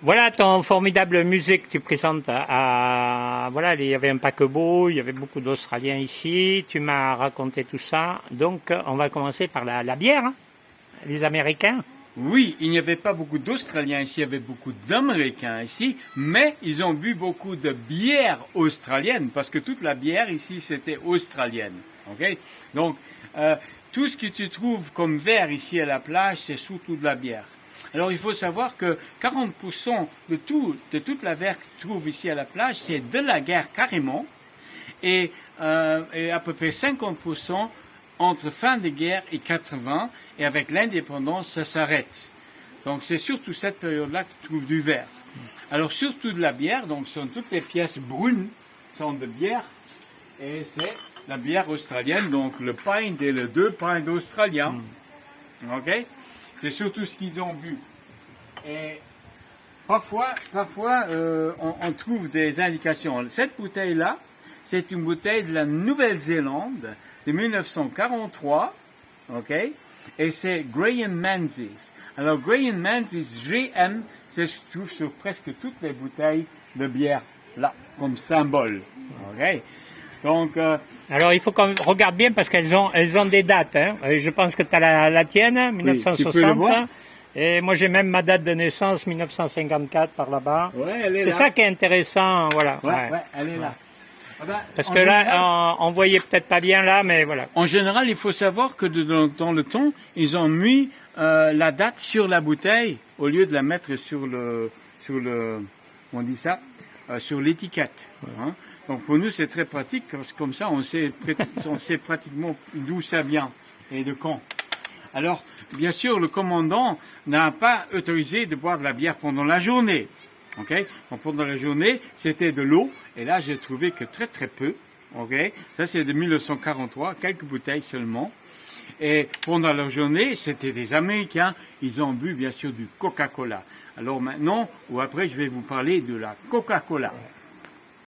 Voilà ton formidable musée que tu présentes. Voilà, il y avait un paquebot, il y avait beaucoup d'Australiens ici. Tu m'as raconté tout ça. Donc, on va commencer par la bière, hein, les Américains. Oui, il n'y avait pas beaucoup d'Australiens ici, il y avait beaucoup d'Américains ici, mais ils ont bu beaucoup de bière australienne, parce que toute la bière ici, c'était australienne. Ok. Donc, tout ce que tu trouves comme verre ici à la plage, c'est surtout de la bière. Alors, il faut savoir que 40% de toute la bière que tu trouves ici à la plage, c'est de la guerre carrément, et à peu près 50% entre fin de guerre et 80, et avec l'indépendance, ça s'arrête. Donc c'est surtout cette période-là que tu trouves du verre. Alors surtout de la bière, donc ce sont toutes les pièces brunes, sont de bière, et c'est la bière australienne, donc le pint et le 2 pints australiens. Ok. C'est surtout ce qu'ils ont bu. Et parfois on trouve des indications. Cette bouteille-là, c'est une bouteille de la Nouvelle-Zélande de 1943, ok, et c'est Graham Menzies. Alors Graham Menzies, GM, c'est ce que tu trouve sur presque toutes les bouteilles de bière, là, comme symbole, ok. Donc, Alors, il faut qu'on regarde bien parce qu'elles ont des dates. Hein. Je pense que tu as la tienne, 1960. tu peux le voir. Et moi, j'ai même ma date de naissance, 1954, par là-bas. Ouais, elle est c'est là. ça qui est intéressant, voilà. Ouais, elle est là. Ah ben, Parce en que là, général- on voyait peut-être pas bien là, mais voilà. En général, il faut savoir que dans le temps, ils ont mis la date sur la bouteille au lieu de la mettre sur on dit ça, sur l'étiquette. Hein. Donc pour nous, c'est très pratique parce que comme ça, on sait pratiquement d'où ça vient et de quand. Alors, bien sûr, le commandant n'a pas autorisé de boire de la bière pendant la journée. Okay. Donc pendant la journée, c'était de l'eau, et là, j'ai trouvé que très très peu. Okay. Ça, c'est de 1943, quelques bouteilles seulement. Et pendant la journée, c'était des Américains, ils ont bu bien sûr du Coca-Cola. Alors maintenant, ou après, je vais vous parler de la Coca-Cola.